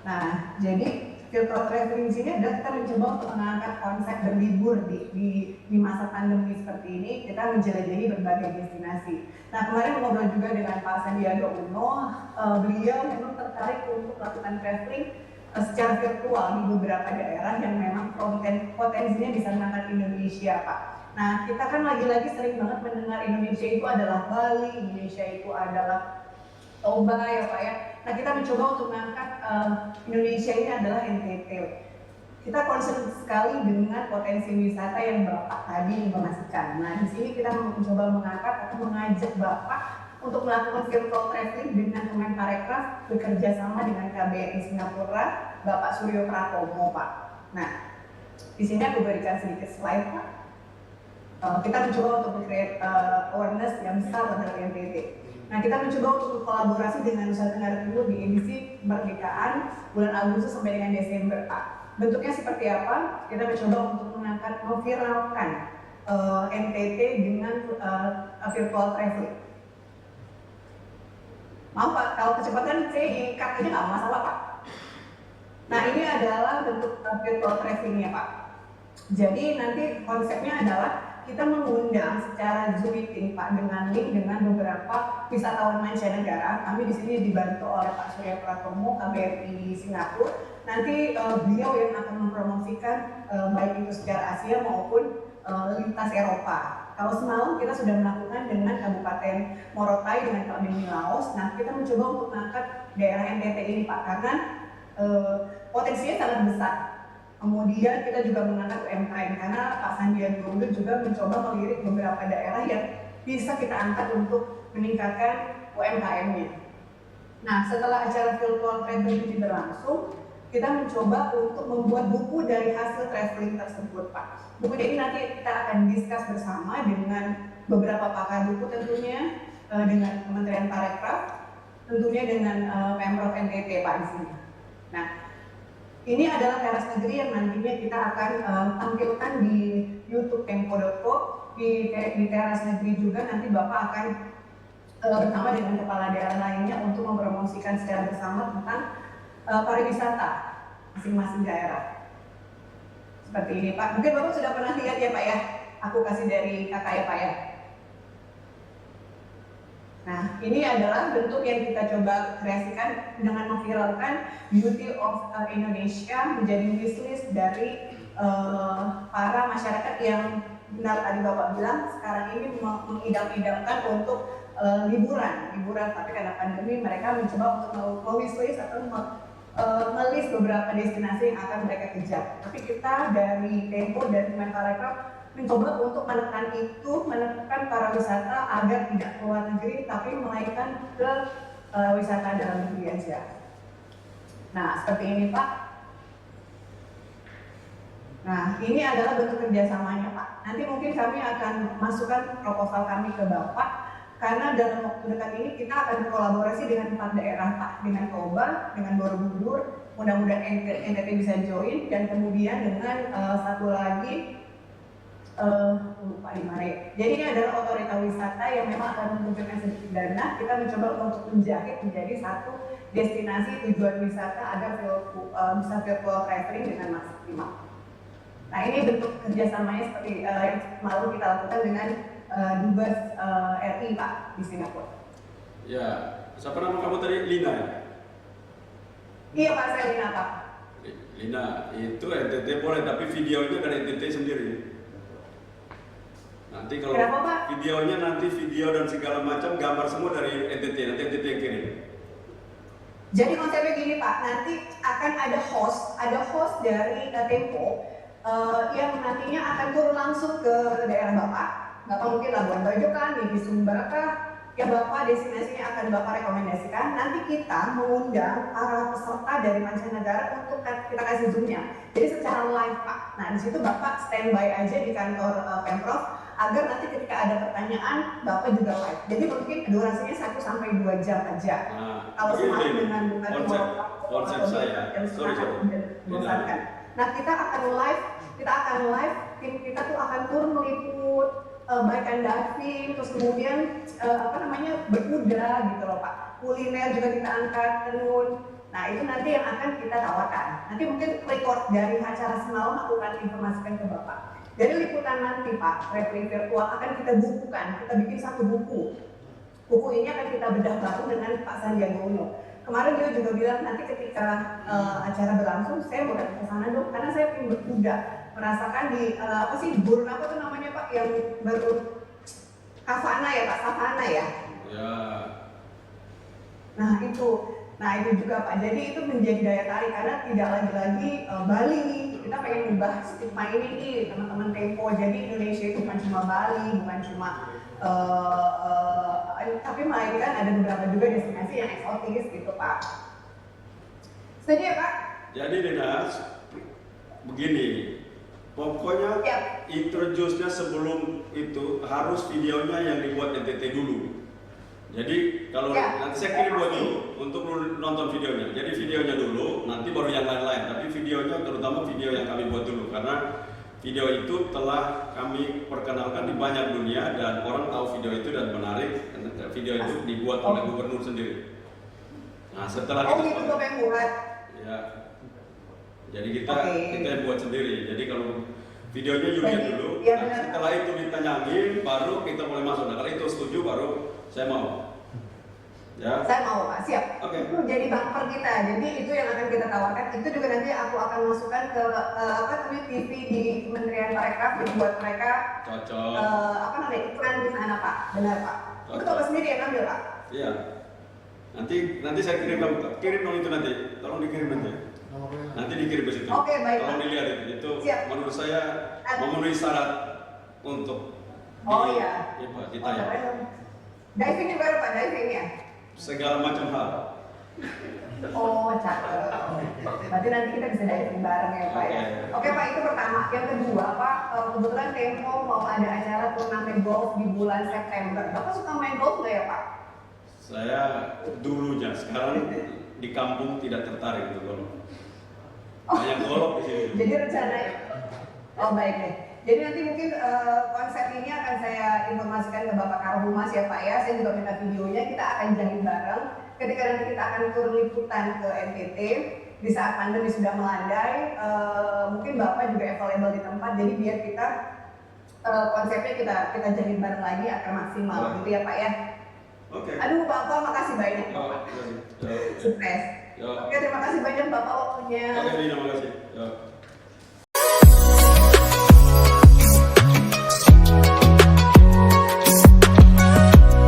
Nah, jadi virtual traveling di sini adalah kita mencoba untuk mengangkat konsep berlibur di masa pandemi seperti ini, kita menjelajahi berbagai destinasi. Nah, kemarin ngobrol juga dengan Pak Sandiaga Uno, beliau memang tertarik untuk melakukan traveling secara virtual di beberapa daerah yang memang potensinya bisa mengangkat Indonesia Pak. Nah, kita kan lagi-lagi sering banget mendengar Indonesia itu adalah Bali, Indonesia itu adalah Toba ya Pak ya. Nah, kita mencoba untuk mengangkat Indonesia ini adalah NTT. Kita concern sekali dengan potensi wisata yang Bapak tadi informasikan. Nah, di sini kita mencoba mengangkat atau mengajak Bapak untuk melakukan virtual traveling dengan Kemenparekraf bekerja sama dengan KBRI Singapura, Bapak Suryo Pratomo Pak. Nah, di sini aku berikan sedikit slide Pak. Kita mencoba untuk create awareness yang besar terhadap NTT. Nah, kita mencoba untuk berkolaborasi dengan Nusa Tenggara Timur di edisi kemerdekaan bulan Agustus sampai dengan Desember Pak. Bentuknya seperti apa? Kita mencoba untuk memviralkan NTT dengan virtual traveling. Maaf Pak, kalau kecepatan saya ikat aja nggak masalah Pak. Nah, ini adalah bentuk virtual travelingnya Pak. Jadi nanti konsepnya adalah kita mengundang secara Zoom meeting Pak dengan link dengan beberapa wisatawan mancanegara. Kami di sini dibantu oleh Pak Surya Pratomo KBRI Singapura. Nanti beliau yang akan mempromosikan baik itu secara Asia maupun lintas Eropa. Kalau semalam kita sudah melakukan dengan Kabupaten Morotai dengan Pak Beni Laos. Nah, kita mencoba untuk mengangkat daerah NTT ini Pak karena potensinya sangat besar. Kemudian kita juga mengangkat UMKM karena Pak Sandiaga Uno juga mencoba melirik beberapa daerah yang bisa kita angkat untuk meningkatkan UMKM-nya. Nah, setelah acara virtual traveling ini berlangsung, kita mencoba untuk membuat buku dari hasil traveling tersebut Pak. Buku ini nanti kita akan diskus bersama dengan beberapa pakar buku tentunya, dengan Kementerian Parekraf, tentunya dengan Pemprov NTT Pak di sini. Nah, ini adalah teras negeri yang nantinya kita akan tampilkan di YouTube Tempo.co. Di teras negeri juga nanti Bapak akan bersama dengan kepala daerah lainnya untuk mempromosikan secara bersama tentang pariwisata masing-masing daerah. Seperti ini Pak. Mungkin Bapak sudah pernah lihat ya Pak ya. Aku kasih dari kakak ya Pak ya. Nah, ini adalah bentuk yang kita coba kreasikan dengan memviralkan Beauty of Indonesia menjadi wishlist dari para masyarakat yang benar tadi Bapak bilang sekarang ini mengidam-idamkan untuk liburan. Tapi karena pandemi mereka mencoba untuk wishlist atau nge-list beberapa destinasi yang akan mereka kejar. Tapi kita dari Tempo dan Kemenparekraf mencoba untuk menekan para wisata agar tidak keluar negeri tapi melainkan ke wisata dalam negeri aja. Nah, seperti ini Pak. Nah, ini adalah bentuk kerjasamanya Pak. Nanti mungkin kami akan masukkan proposal kami ke Bapak karena dalam waktu dekat ini kita akan berkolaborasi dengan 4 daerah Pak, dengan Toba, dengan Borobudur, mudah-mudahan NTT bisa join, dan kemudian dengan satu lagi lupa di mana ya. Jadi ini adalah otorita wisata yang memang akan mengumpulkan sedikit dana. Kita mencoba untuk menjahit menjadi satu destinasi tujuan wisata agar bisa virtual traveling dengan maksimal. Nah ini bentuk kerjasamanya seperti yang semalam kita lakukan dengan Dubes RI Pak di Singapura. Ya, siapa nama kamu tadi? Lina ya? Iya Pak, saya Lina Pak. Lina, itu NTT boleh, tapi videonya dari NTT sendiri. Nanti kalau Kenapa, Pak? videonya nanti video dan segala macam gambar semua dari NTT, nanti NTT yang kirim. Jadi konsepnya gini Pak, nanti akan ada host dari Tempo yang nantinya akan turun langsung ke daerah Bapak. Bapak mungkin Labuan Bajo kan, di Sumber kah, ya Bapak destinasinya akan Bapak rekomendasikan. Nanti kita mengundang para peserta dari mancanegara untuk kita kasih zoomnya. Jadi secara live Pak. Nah di situ Bapak standby aja di kantor Pemprov agar nanti ketika ada pertanyaan Bapak juga live. Jadi mungkin durasinya 1 sampai 2 jam aja. Nah, Kalau semalam dengan konsep saya, sorry. Bosankan. Nah kita akan live, tim kita tuh akan turun meliput bike and diving, terus kemudian berkuda gitu loh Pak. Kuliner juga kita angkat, tenun. Nah itu nanti yang akan kita tawarkan. Nanti mungkin record dari acara semalam aku akan informasikan ke Bapak. Dari liputan nanti Pak, traveling virtual akan kita bukukan, kita bikin satu buku. Buku ini akan kita bedah bareng dengan Pak Sandiaga Uno. Kemarin dia juga bilang nanti ketika acara berlangsung, saya mau datang ke sana dong, karena saya ingin berkuda, merasakan di burun apa tuh namanya Pak yang baru savana ya Pak, savana ya. Ya. Nah itu juga Pak. Jadi itu menjadi daya tarik karena tidak lagi-lagi Bali. Kita pengen ubah stigma ini nih teman-teman Tempo. Jadi Indonesia itu bukan cuma Bali, bukan cuma tapi melainkan ada beberapa juga destinasi yang eksotis gitu Pak. Setuju ya Pak? Jadi Dinas, begini, pokoknya introduce-nya sebelum itu harus videonya yang dibuat NTT dulu. Jadi kalau nanti saya kirim buat dulu untuk nonton videonya. Jadi videonya dulu, nanti baru yang lain-lain. Tapi videonya terutama video yang kami buat dulu karena video itu telah kami perkenalkan di banyak dunia dan orang tahu video itu dan menarik. Video itu dibuat oleh gubernur sendiri. Nah setelah itu Bapak yang buat? Ya. Jadi kita yang buat sendiri. Jadi kalau videonya lihat dulu, nah, setelah itu ditanyain, baru kita mulai masuk. Nah kalau itu setuju baru saya mau. Ya. Saya mau Pak, siap. Oke. Itu jadi bumper kita. Jadi itu yang akan kita tawarkan. Itu juga nanti aku akan masukkan ke TV di Kementerian Parekraf buat mereka. Cocok. Iklan di sana Pak. Benar Pak. Itu Bapak sendiri yang ambil Pak. Iya. Nanti saya kirim dong itu nanti. Tolong dikirim nanti. Nanti dikirim ke situ. Oke, baik. Tolong dilihat itu. Siap. Menurut saya memenuhi syarat untuk ditayang. Diving ini baru Pak, diving ya? Segala macam hal. Oh, cakep. Berarti nanti kita bisa diving bareng ya Pak ya? Oke Pak, itu pertama. Yang kedua Pak, kebetulan Tempo mau ada acara turnamen golf di bulan September. Bapak suka main golf nggak ya Pak? Saya dulunya, sekarang di kampung tidak tertarik untuk golf. Banyak golf di sini. Jadi rencananya, baik deh. Jadi nanti mungkin konsep ini akan saya informasikan ke Bapak Karohumas ya Pak ya. Saya juga minta videonya, kita akan jahit bareng. Ketika nanti kita akan turun liputan ke NTT, di saat pandemi sudah melandai, mungkin Bapak juga available di tempat. Jadi biar kita konsepnya kita jahit bareng lagi akan maksimal gitu ya Pak ya. Oke. Aduh Bapak, makasih banyak Bapak. Sukses. Oke, terima kasih banyak Bapak waktunya. Oke, terima kasih.